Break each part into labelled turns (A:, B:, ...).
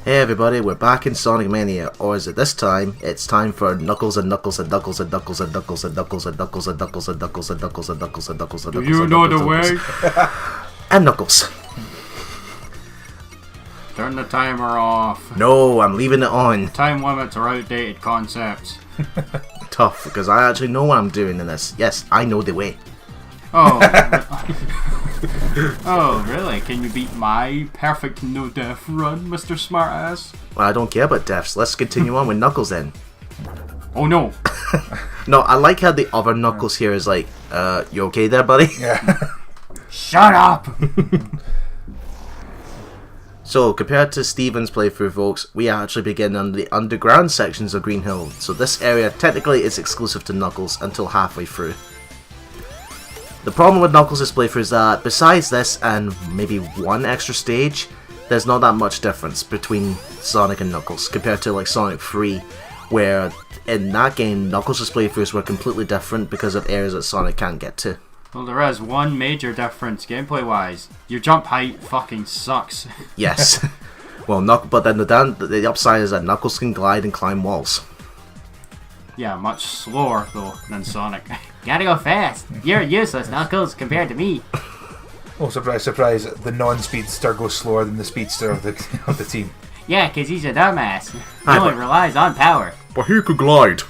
A: Hey everybody, we're back in Sonic Mania, or is it this time? It's time for Knuckles and Knuckles and Knuckles and Knuckles and Knuckles and Knuckles and Knuckles and Knuckles and Knuckles and Knuckles and Knuckles and Knuckles and Knuckles.
B: Do you know the way?
A: And Knuckles.
B: Turn the timer off.
A: No, I'm leaving it on.
B: Time limits are outdated concepts.
A: Tough, because I actually know what I'm doing in this. Yes, I know the way.
B: Oh. Oh, really? Can you beat my perfect no-death run, Mr. Smartass?
A: Well, I don't care about deaths. Let's continue on with Knuckles then.
B: Oh no.
A: No, I like how the other Knuckles here is like, you okay there, buddy?
C: Yeah.
B: Shut up!
A: So, compared to Steven's playthrough, folks, we actually begin on the underground sections of Green Hill. So this area technically is exclusive to Knuckles until halfway through. The problem with Knuckles' playthrough is that besides this and maybe one extra stage, there's not that much difference between Sonic and Knuckles compared to like Sonic 3, where in that game Knuckles' playthroughs were completely different because of areas that Sonic can't get to.
B: Well, there is one major difference gameplay-wise. Your jump height fucking sucks.
A: Yes. Well, but then the upside is that Knuckles can glide and climb walls.
B: Yeah, much slower though than Sonic. Gotta go fast. You're useless, Knuckles, compared to me.
C: Oh, surprise, surprise! The non-speedster goes slower than the speedster of the team.
B: Yeah, 'cause he's a dumbass. He only relies on power.
A: But he could glide.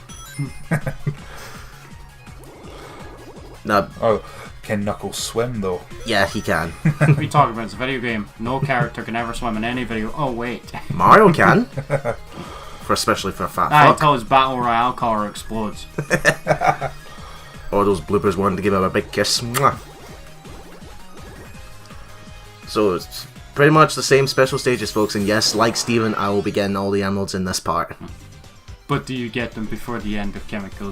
A: Now,
C: Oh, can Knuckles swim though?
A: yeah, he can.
B: What are you talking about? It's a video game. No character can ever swim in any video. Oh, wait.
A: Mario can. Especially for a fat fuck.
B: Until his Battle Royale car explodes.
A: Or those bloopers wanted to give him a big kiss. Mwah. So it's pretty much the same special stages, folks, and yes, like Steven, I will be getting all the emeralds in this part.
B: But do you get them before the end of Chemical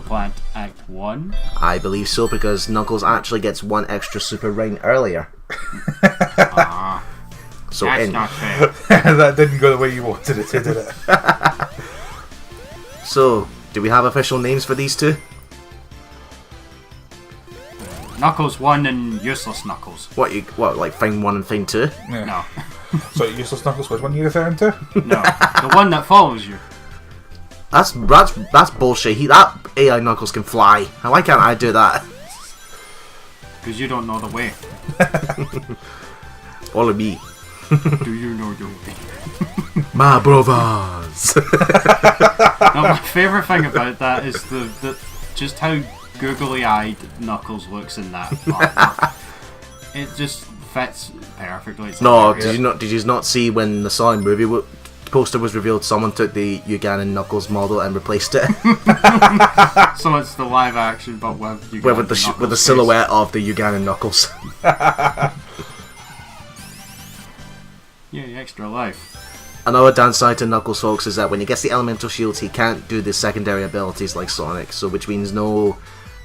B: Plant Act 1?
A: I believe so, because Knuckles actually gets one extra super ring earlier. So
B: That's not fair.
C: That didn't go the way you wanted it to, did it?
A: So, do we have official names for these two?
B: Knuckles 1 and Useless Knuckles.
A: What, like Thing 1 and Thing 2?
C: Yeah.
B: No.
C: So useless Knuckles, which one are you referring to?
B: No. The one that follows you.
A: That's bullshit. That AI Knuckles can fly. Why can't I do that?
B: Because you don't know the way.
A: All of me.
B: Do you know the way?
A: My brothers.
B: Now, my favourite thing about that is the just how googly-eyed Knuckles looks in that part. It just fits perfectly. It's
A: No,
B: hilarious.
A: did you not see when the Sonic movie poster was revealed? Someone took the Ugandan Knuckles model and replaced it
B: So it's the live action, but with you
A: with the silhouette of the Ugandan Knuckles.
B: Yeah, extra life.
A: Another downside to Knuckles, folks, is that when he gets the elemental shields, he can't do the secondary abilities like Sonic. So, which means no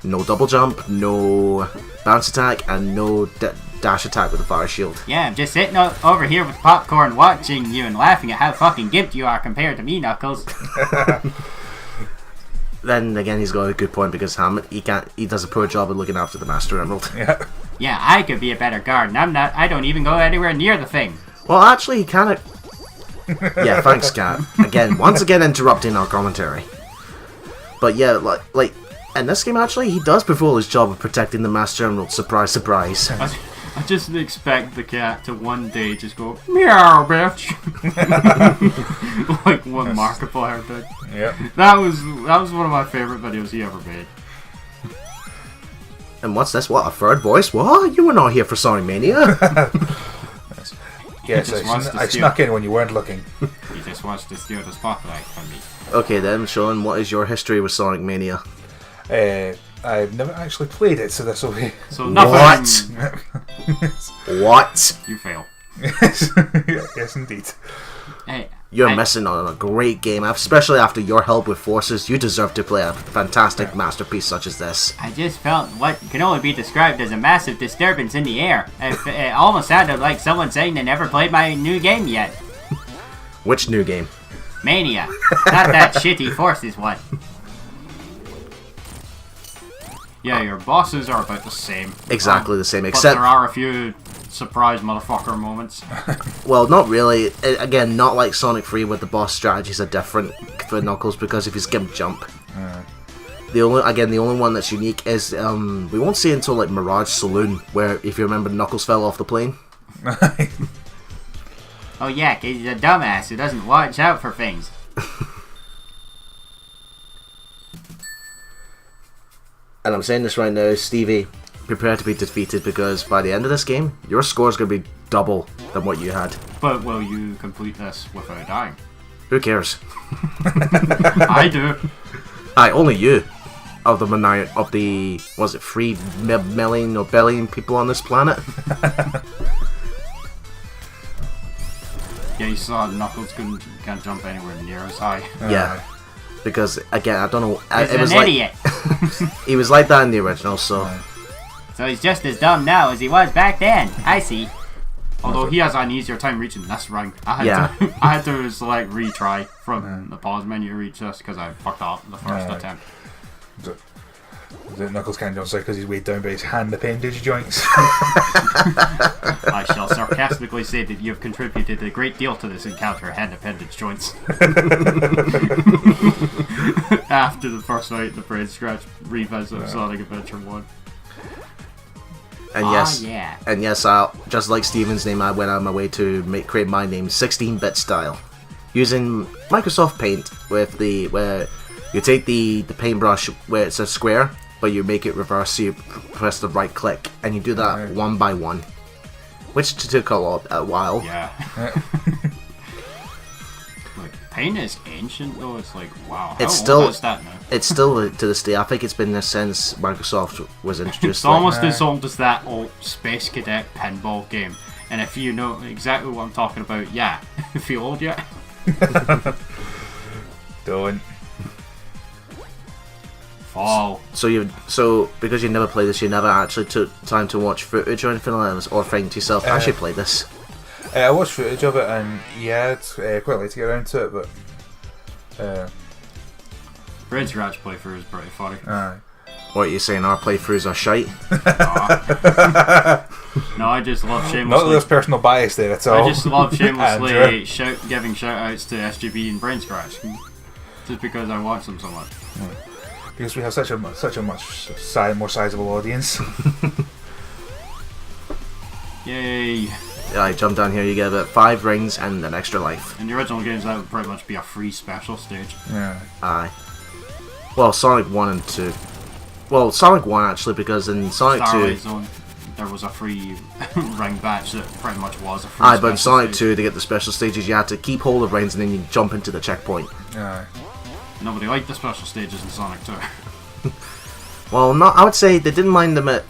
A: double jump, no bounce attack, and no dash attack with the fire shield.
B: Yeah, I'm just sitting over here with popcorn watching you and laughing at how fucking gimped you are compared to me, Knuckles.
A: Then again, he's got a good point because he does a poor job of looking after the Master Emerald.
C: Yeah.
B: Yeah, I could be a better guard, and I'm not. I don't even go anywhere near the thing.
A: Well, actually, he kind of... Yeah, thanks, Cat. Once again interrupting our commentary. But yeah, like, in this game, actually, he does fulfill his job of protecting the Master Emerald. Surprise, surprise.
B: I just expect the cat to one day just go, meow, bitch. Like one Markiplier did.
C: Yeah.
B: That was one of my favourite videos he ever made.
A: And what's this? What, a third voice? What? You were not here for Sonic Mania?
C: Yes, I snuck in when you weren't looking.
B: He just wants to steal the spotlight from me.
A: Okay then, Sean, what is your history with Sonic Mania?
C: I've never actually played it, so this will be...
B: So nothing.
A: What?
B: You fail.
C: Yes, indeed.
B: Hey,
A: You're missing on a great game, especially after your help with Forces. You deserve to play a fantastic masterpiece such as this.
B: I just felt what can only be described as a massive disturbance in the air. It almost sounded like someone saying they never played my new game yet.
A: Which new game?
B: Mania. Not that shitty Forces one. Yeah, your bosses are about the same.
A: Exactly the same,
B: But
A: except...
B: there are a few surprise motherfucker moments.
A: Well, not really. Again, not like Sonic 3 where the boss strategies are different for Knuckles because of his gimp jump. The only one that's unique is we won't see until like Mirage Saloon, where if you remember, Knuckles fell off the plane.
B: Oh yeah, 'cause he's a dumbass who doesn't watch out for things.
A: And I'm saying this right now, Stevie, prepare to be defeated because by the end of this game, your score is going to be double than what you had.
B: But will you complete this without dying?
A: Who cares?
B: I do.
A: Only you. Of the Mania, of the, was it 3 million or billion people on this planet?
B: Yeah, you saw Knuckles can't jump anywhere near as high.
A: Yeah. Because, again, I don't know.
B: He's
A: it was
B: an idiot.
A: He was like that in the original, so.
B: So he's just as dumb now as he was back then. I see. Although he has an easier time reaching this rank. I had to like retry from the pause menu to reach this because I fucked up the first attempt.
C: The Knuckles can't jump because he's weighed down by his hand appendage joints.
B: I shall sarcastically say that you have contributed a great deal to this encounter, hand appendage joints. After the first night, the brain scratch revisit of Sonic Adventure 1.
A: And yes, just like Steven's name, I went out of my way to create my name 16-bit style, using Microsoft Paint where you take the paintbrush where it's a square, but you make it reverse, so you press the right click, and you do that one by one, which took a while.
B: Yeah. Like, paint is ancient though. It's like, wow. How old is that now?
A: It's still to this day. I think it's been there since Microsoft was introduced.
B: It's almost as old as that old Space Cadet pinball game. And if you know exactly what I'm talking about, yeah. Feel old yet?
C: Don't.
B: Fall.
A: So because you never played this, you never actually took time to watch footage or anything like this, or think to yourself, I should play this.
C: I watched footage of it, and yeah, it's quite late to get around to it, but
B: Brain Scratch playthrough is pretty funny.
A: What are you saying? Our playthroughs are shite?
B: No, I just love shamelessly.
C: Not that there's personal bias there at all.
B: I just love shamelessly giving shout outs to SGB and Brain Scratch, just because I watch them so much.
C: Because we have such a much more sizable audience.
B: Yay!
A: Yeah, I jump down here, you get about 5 rings and an extra life.
B: In the original games, that would pretty much be a free special stage.
C: Yeah.
A: Aye. Well, Sonic 1 and 2. Well, Sonic 1 actually, because in Sonic 2...
B: Starlight Zone, there was a free ring batch that pretty much was a free
A: Aye, but in Sonic
B: stage.
A: 2, to get the special stages, you had to keep hold of rings and then you jump into the checkpoint.
C: Aye.
B: Nobody liked the special stages in Sonic 2.
A: Well, I would say they didn't mind them at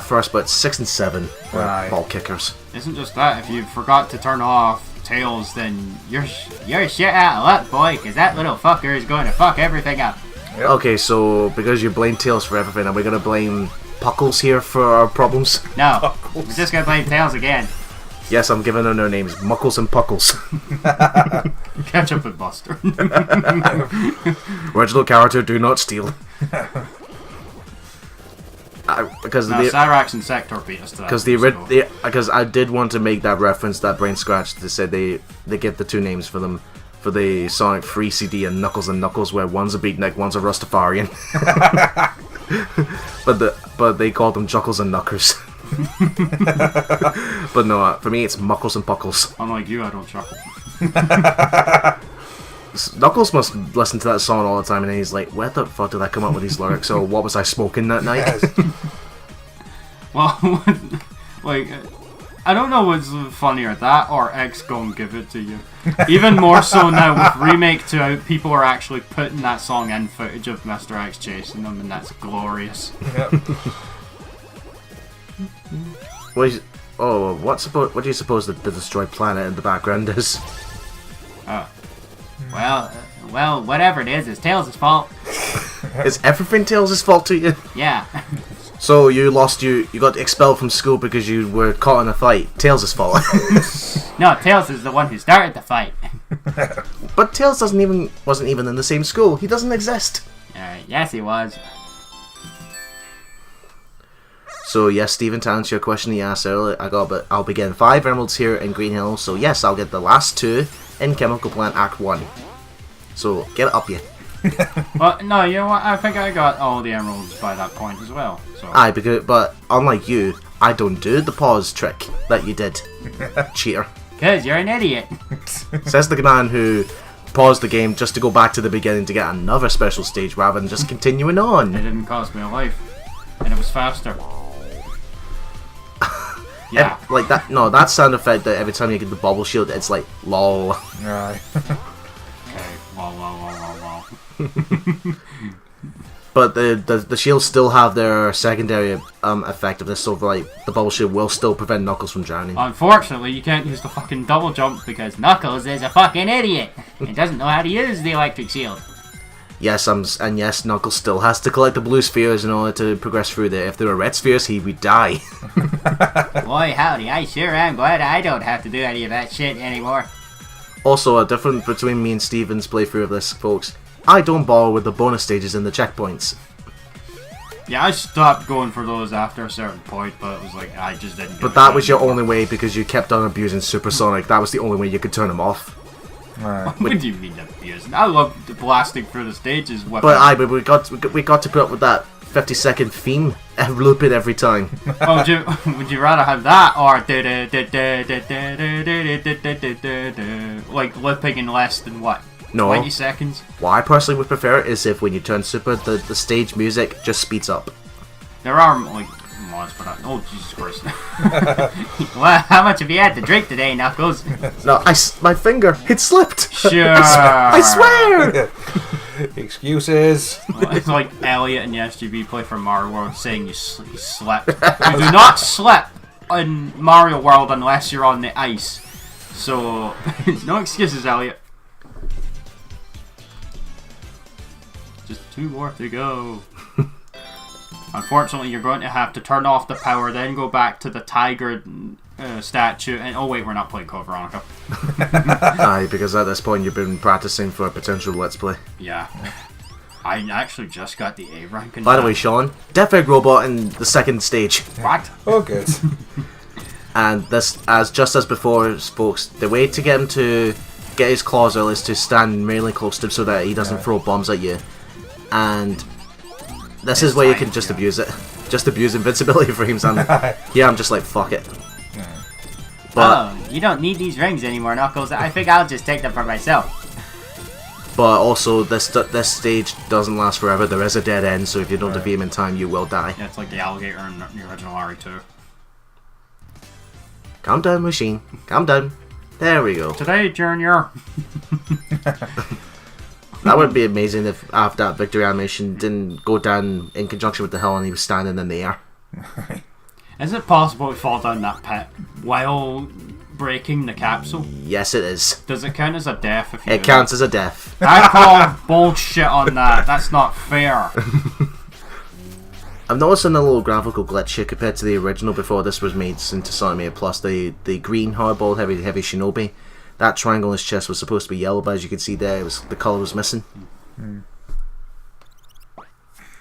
A: first, but 6 and 7 were ball kickers.
B: Isn't just that, if you forgot to turn off Tails, then you're shit out of luck, boy, because that little fucker is going to fuck everything up.
C: Yep.
A: Okay, so because you blame Tails for everything, are we going to blame Puckles here for our problems?
B: No, we're just going to blame Tails again.
A: Yes, I'm giving them their names, Muckles and Puckles.
B: Ketchup and Buster.
A: Original character, do not steal. Because
B: Cyrax and Sector beat us to that.
A: Because I did want to make that reference, that Brain Scratch, to say they get the 2 names for them, for the Sonic 3 CD and Knuckles, where one's a beatnik, one's a Rastafarian. but they called them Juckles and Knuckers. But no, for me it's Muckles and Puckles.
B: Unlike you, I don't chuckle.
A: Knuckles must listen to that song all the time, and he's like, where the fuck did I come up with these lyrics? Or what was I smoking that night?
B: Well, like, I don't know what's funnier, that or X gon' give it to you. Even more so now with Remake 2, people are actually putting that song in footage of Mr. X chasing them, and that's glorious.
C: Yep.
A: What do you suppose the destroyed planet in the background is?
B: Well, whatever it is, it's Tails' fault.
A: Is everything Tails' fault to you?
B: Yeah.
A: So you got expelled from school because you were caught in a fight. Tails' fault.
B: No, Tails is the one who started the fight.
A: But Tails wasn't even in the same school. He doesn't exist.
B: Yes, he was.
A: So yes, Stephen, to answer your question you asked earlier, I'll be getting 5 emeralds here in Green Hill. So yes, I'll get the last 2 in Chemical Plant Act 1. So get it up, you.
B: Well, no, you know what? I think I got all the emeralds by that point as well. So.
A: Aye, but unlike you, I don't do the pause trick that you did. Cheater.
B: Cause you're an idiot.
A: Says the man who paused the game just to go back to the beginning to get another special stage rather than just continuing
B: It
A: on.
B: didn't cost me a life, and it was faster. Yeah.
A: Like that. No, that sound effect that every time you get the bubble shield, it's like lol.
C: Aye.
B: Okay. Wow.
A: But the shields still have their secondary effectiveness, so like the bubble shield will still prevent Knuckles from drowning.
B: Unfortunately, you can't use the fucking double jump because Knuckles is a fucking idiot and doesn't know how to use the electric shield.
A: Yes, and yes, Knuckles still has to collect the blue spheres in order to progress through there. If there were red spheres, he would die.
B: Boy, howdy, I sure am glad I don't have to do any of that shit anymore.
A: Also, a difference between me and Steven's playthrough of this, folks. I don't bother with the bonus stages and the checkpoints.
B: Yeah, I stopped going for those after a certain point, but it was like, I just didn't.
A: But that was your only way because you kept on abusing Supersonic. That was the only way you could turn him off.
C: Right.
B: What do you mean abusing? I love blasting through the stages with
A: But we got to put up with that 50-second theme and loop it every time.
B: Oh, would you rather have that or like looping in less than what?
A: No.
B: 20 seconds?
A: What I personally would prefer is if when you turn Super, the stage music just speeds up.
B: There are like mods, but oh Jesus Christ! Well, how much have you had to drink today, Knuckles?
A: No, my finger, it slipped.
B: Sure.
A: I swear.
C: Excuses.
B: Well, it's like Elliot in the SGB play for Mario World saying you slept. You do not slip in Mario World unless you're on the ice. So, no excuses, Elliot. Just 2 more to go. Unfortunately, you're going to have to turn off the power, then go back to the tiger statue, and oh wait, we're not playing Code Veronica.
A: Aye, because at this point you've been practicing for a potential Let's Play.
B: Yeah. I actually just got the A rank.
A: By the way, Sean, Death Egg Robot in the second stage.
B: What?
C: Oh, good.
A: And this, just as before, folks, the way to get him to get his claws out is to stand really close to him so that he doesn't throw bombs at you. And this is where you can just abuse it. Just abuse invincibility frames, and yeah, I'm just like, fuck it. But,
B: oh, you don't need these rings anymore, Knuckles. I think I'll just take them for myself.
A: But also, this stage doesn't last forever. There is a dead end, so if you don't defeat him in time, you will die.
B: Yeah, it's like the alligator in the original RE2.
A: Calm down, machine. Calm down. There we go.
B: Today, Junior.
A: That would be amazing if after that victory animation didn't go down in conjunction with the hill and he was standing in the air.
B: Is it possible to fall down that pit while breaking the capsule?
A: Yes, it is.
B: Does it count as a death if you
A: It counts as a death.
B: I call bullshit on that. That's not fair.
A: I'm noticing a little graphical glitch here compared to the original before this was made into Sonic Mania Plus. The green hardball heavy shinobi. That triangle in his chest was supposed to be yellow, but as you can see there, the colour was missing.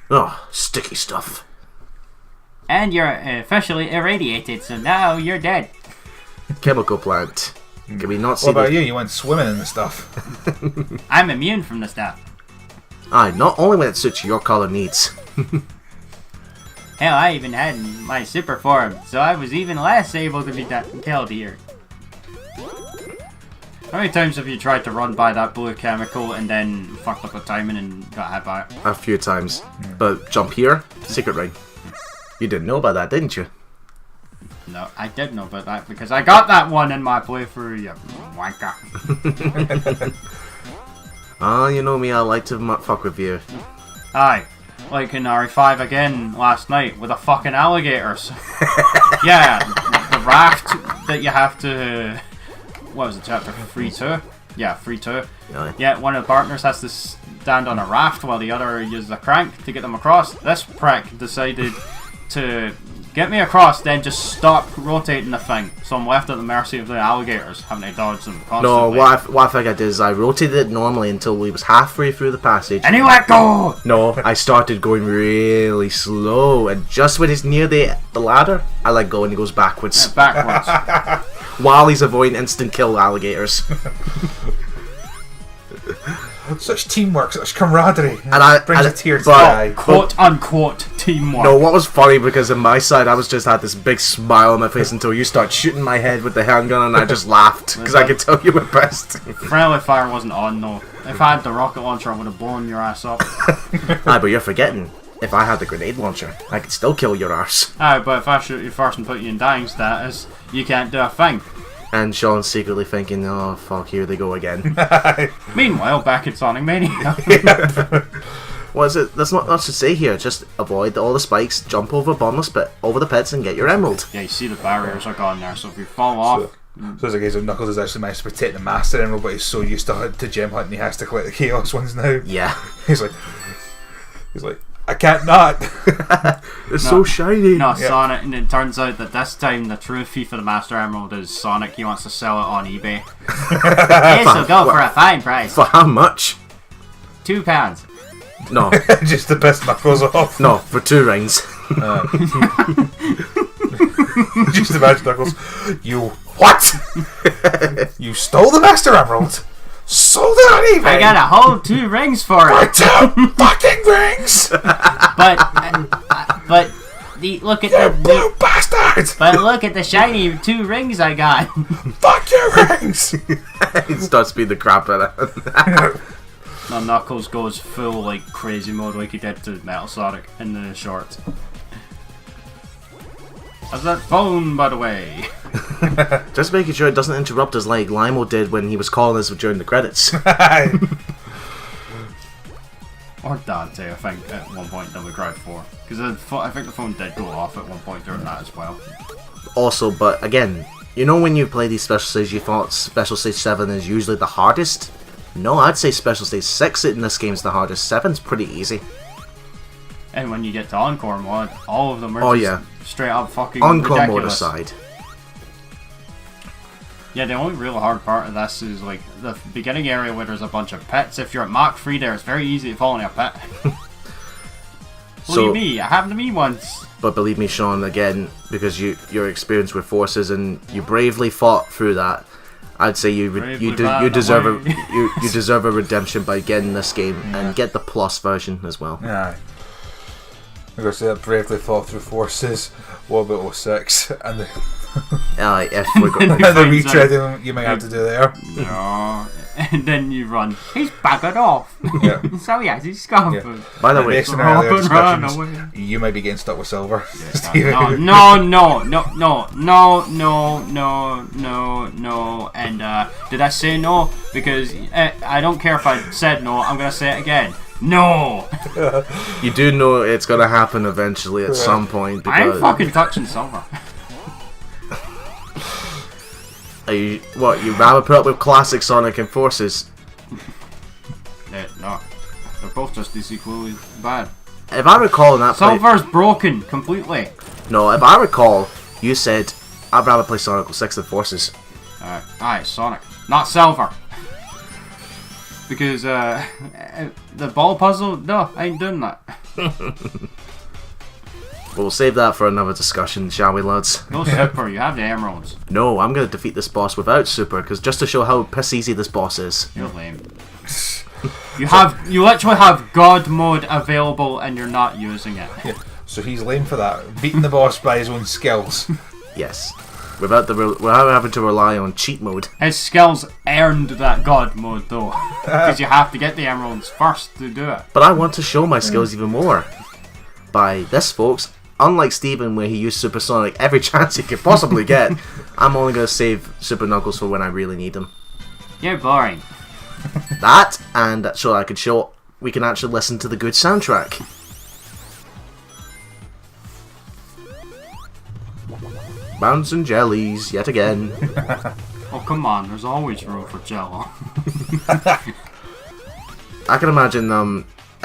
A: Oh, sticky stuff.
B: And you're officially irradiated, so now you're dead.
A: Chemical plant. Can we not see
C: What about you? You went swimming in the stuff.
B: I'm immune from the stuff.
A: Aye, not only when it suits your colour needs.
B: Hell, I even had my super form, so I was even less able to be killed here. How many times have you tried to run by that blue chemical and then fucked up the timing and got hit by it?
A: A few times. But jump here, secret ring. You didn't know about that, didn't you?
B: No, I did know about that because I got that one in my playthrough, you wanker.
A: Ah, you know me, I like to fuck with you.
B: Aye, like in RE5 again last night with the fucking alligators. Yeah, the raft that you have to... What was it, chapter 3-2? Yeah, 3-2. Yeah, one of the partners has to stand on a raft while the other uses a crank to get them across. This prick decided to Get me across, then just stop rotating the thing, so I'm left at the mercy of the alligators, having to dodge them constantly.
A: No, what I think I did is I rotated it normally until we was halfway through the passage.
B: And he let go!
A: No, I started going really slow, and just when he's near the ladder, I let go and he goes backwards.
B: Backwards.
A: While he's avoiding instant kill alligators.
C: Such teamwork, such camaraderie.
A: And
C: brings a tear to the
A: but-
C: eye.
B: Quote unquote teamwork.
A: No, what was funny, because on my side I was just had this big smile on my face until you start shooting my head with the handgun, and I just laughed because I could tell you were pissed.
B: Friendly fire wasn't on though. If I had the rocket launcher, I would have blown your ass up.
A: Aye, but you're forgetting. If I had the grenade launcher, I could still kill your arse.
B: Aye, but if I shoot you first and put you in dying status, you can't do a thing.
A: And Sean's secretly thinking, oh fuck, here they go again.
B: Meanwhile, back at Sonic Mania.
A: What is it? That's not much to say here. Just avoid all the spikes, jump over bottomless pit, over the pits, and get your emerald.
B: Yeah, you see the barriers are gone there, so if you fall off...
C: So it's a case of Knuckles has actually managed to protect the Master Emerald, but he's so used to gem hunting he has to collect the Chaos ones now.
A: Yeah.
C: He's like, I can't not.
A: It's so shiny.
B: No,
C: Yeah.
B: Sonic, and it turns out that this time the true thief of the Master Emerald is Sonic. He wants to sell it on eBay. This will go for a fine price.
A: For how much?
B: £2.
A: No.
C: Just to piss Knuckles off.
A: No, for 2 rings.
C: Just imagine Knuckles. You what? You stole the Master Emerald? Sold it on eBay?
B: I got a whole 2 rings for
C: For
B: it.
C: 2 fucking rings!
B: But look at
C: You
B: the
C: blue bastard!
B: but look at the shiny 2 rings I got.
C: Fuck your rings!
A: He starts beating the crap out of
B: No, Knuckles goes full like crazy mode like he did to Metal Sonic in the shorts. How's that phone, by the way?
A: Just making sure it doesn't interrupt us like Limo did when he was calling us during the credits.
B: Or Dante, I think, at one point in Devil May Cry 4. Because I think the phone did go off at one point during that as well.
A: Also, but again, you know when you play these special stages, you thought Special Stage 7 is usually the hardest? No, I'd say Special Stage 6 in this game is the hardest. 7's pretty easy.
B: And when you get to Encore mode, all of them are
A: Oh,
B: just
A: yeah.
B: straight up fucking
A: Encore mode
B: ridiculous.
A: aside.
B: Yeah, the only real hard part of this is like the beginning area where there's a bunch of pits. If you're at Mach 3 there, it's very easy to fall in a pit.
A: So-
B: Believe me, it happened to me once.
A: But believe me, Sean, again, because your experience with forces and you bravely fought through that, I'd say you deserve
B: away.
A: you deserve a redemption by getting this game and get the plus version as well.
C: Aye. I'm going to say that bravely fought through forces. What about 06? And the,
A: If we're going,
C: and the retreading you might have to do there.
B: No. And then you run. He's buggered off.
C: Yeah.
B: So he has his scarf.
C: Yeah.
A: by the
C: And
A: way,
C: based on earlier
B: Run
C: discussions,
B: away.
C: you might be getting stuck with Silver.
B: No. And did I say no? Because I don't care if I said no. I'm gonna say it again. No.
A: you do know it's going to happen eventually at some point.
B: I'm
A: Because
B: fucking touching Silver.
A: you rather put up with classic Sonic and Forces?
B: No, they're both just as equally bad.
A: If I recall in that play,
B: Silver's broken completely.
A: no, if I recall, you said I'd rather play Sonic 06 than Forces.
B: Alright, Sonic, not Silver. Because the ball puzzle, no, I ain't doing that.
A: We'll save that for another discussion, shall we, lads?
B: No Super, you have the emeralds.
A: No, I'm going to defeat this boss without Super, because just to show how piss easy this boss is.
B: You're lame. You literally have God mode available and you're not using it.
C: Yeah. So he's lame for that. Beating the boss by his own skills.
A: Yes. Without having to rely on cheat mode.
B: His skills earned that God mode though. Because you have to get the emeralds first to do it.
A: But I want to show my skills even more. By this, folks, unlike Steven where he used Supersonic every chance he could possibly get, I'm only going to save Super Knuckles for when I really need them.
B: You're boring.
A: That, and so I could show we can actually listen to the good soundtrack. Bounce and jellies, yet again.
B: Oh come on, there's always room for Jello.
A: I can imagine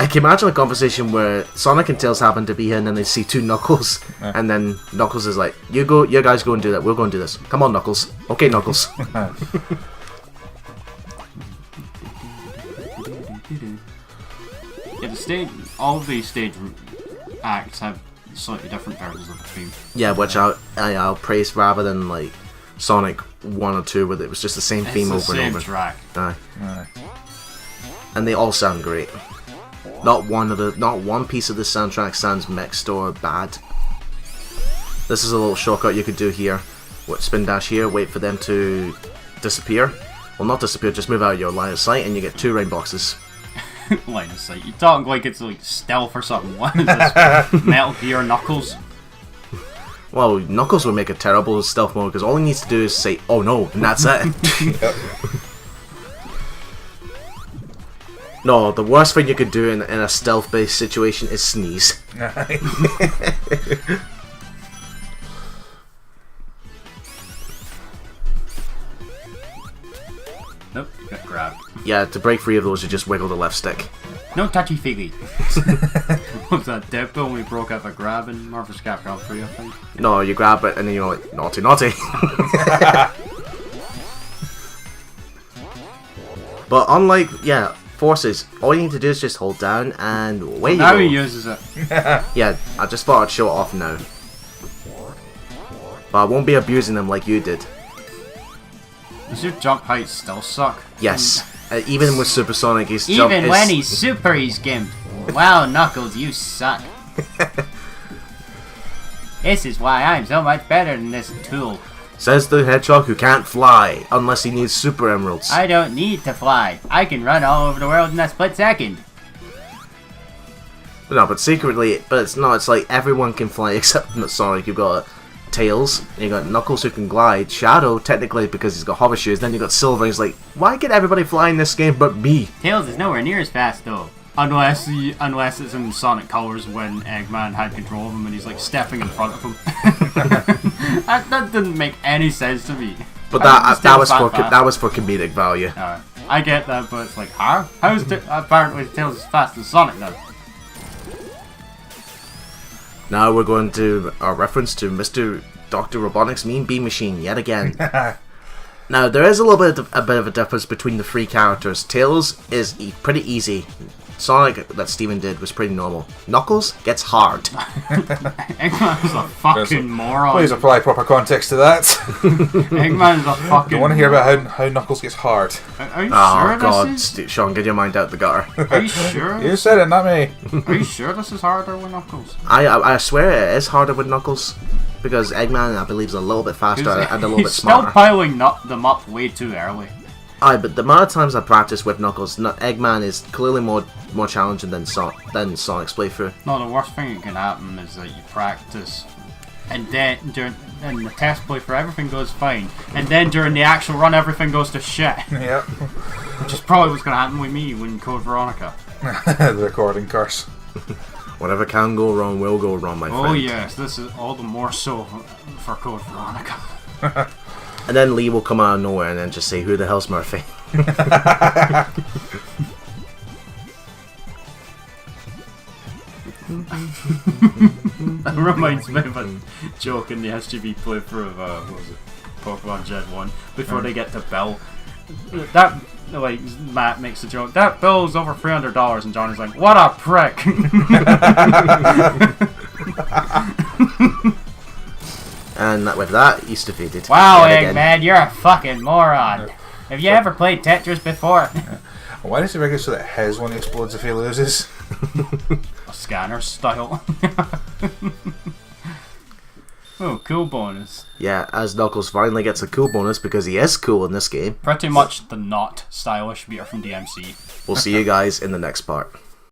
A: I can imagine a conversation where Sonic and Tails happen to be here, and then they see two Knuckles, and then Knuckles is like, "You guys go and do that. We'll go and do this. Come on, Knuckles. Okay, Knuckles."
B: Yeah, all of these stage acts have slightly different versions of the theme.
A: Yeah, which I'll praise rather than like Sonic 1 or 2, where it was just the same theme over and over.
B: It's the same track.
A: Aye. And they all sound great. Not one piece of the soundtrack sounds mixed or bad. This is a little shortcut you could do here. Spin dash here, wait for them to disappear. Well, not disappear, just move out of your line of sight, and you get 2 rain boxes.
B: Line of sight. You talk like it's like stealth or something. What is this? Metal Gear Knuckles?
A: Well, Knuckles would make a terrible stealth mode because all he needs to do is say, "Oh no," and that's it. No, the worst thing you could do in a stealth-based situation is sneeze.
B: Nope, you got grabbed.
A: Yeah, to break free of those, you just wiggle the left stick.
B: No touchy-feely. What was that Deadpool when we broke out the grab in Marvel's Capcom 3, I think?
A: No, you grab it and then you're like, naughty, naughty. But unlike, Forces, all you need to do is just hold down and away you
B: Now
A: go.
B: he uses it.
A: Yeah, I just thought I'd show it off now. But I won't be abusing them like you did.
B: Does your jump height still suck?
A: Yes. Even with Supersonic, his jump
B: Even
A: is...
B: when he's super, he's gimped. Wow, Knuckles, you suck. This is why I'm so much better than this tool.
A: Says the hedgehog who can't fly, unless he needs super emeralds.
B: I don't need to fly. I can run all over the world in a split second.
A: No, but secretly, it's like everyone can fly except Sonic. You've got Tails, and you've got Knuckles who can glide, Shadow, technically, because he's got hover shoes, then you've got Silver, he's like, why can everybody fly in this game but me?
B: Tails is nowhere near as fast, though. Unless it's in Sonic Colors when Eggman had control of him and he's like stepping in front of him. that didn't make any sense to me.
A: But that was for comedic value.
B: I get that, but it's like, how? Apparently Tails is fast as Sonic now.
A: Now we're going to our reference to Mr. Dr. Robotnik's Mean Bean Machine yet again. Now there is a bit of a difference between the 3 characters. Tails is pretty easy. Sonic, that Steven did, was pretty normal. Knuckles gets hard.
B: Eggman is a fucking moron.
C: Please apply proper context to that.
B: Eggman is a fucking...
C: You want to hear about how Knuckles gets hard?
B: Are you sure
A: this is... Sean, get your mind out the gutter.
B: Are you sure?
C: You said it, not me.
B: Are you sure this is harder with Knuckles?
A: I swear it is harder with Knuckles. Because Eggman, I believe, is a little bit faster and a little bit smarter.
B: He's still piling them up way too early.
A: Aye, but the amount of times I practice with Knuckles, Eggman is clearly more challenging than Sonic's playthrough.
B: No, the worst thing that can happen is that you practice, and then during the test playthrough everything goes fine, and then during the actual run everything goes to shit.
C: Yep.
B: Which is probably what's going to happen with me when Code Veronica.
C: The recording curse.
A: Whatever can go wrong will go wrong, my friend.
B: Oh yes, this is all the more so for Code Veronica.
A: And then Lee will come out of nowhere and then just say, "Who the hell's Murphy?"
B: That reminds me of a joke in the SGB playthrough of what was it, Pokemon Gen 1 before they get to Bill. That Matt makes a joke. That bill's over $300, and Johnny's like, "What a prick!"
A: And with that, he's defeated.
B: Wow, Eggman, you're a fucking moron. Have you ever played Tetris before?
C: Why does he make it so that his one explodes if he loses?
B: A scanner style. Oh, cool bonus.
A: Yeah, as Knuckles finally gets a cool bonus because he is cool in this game.
B: Pretty much the not stylish beer from DMC.
A: We'll see you guys in the next part.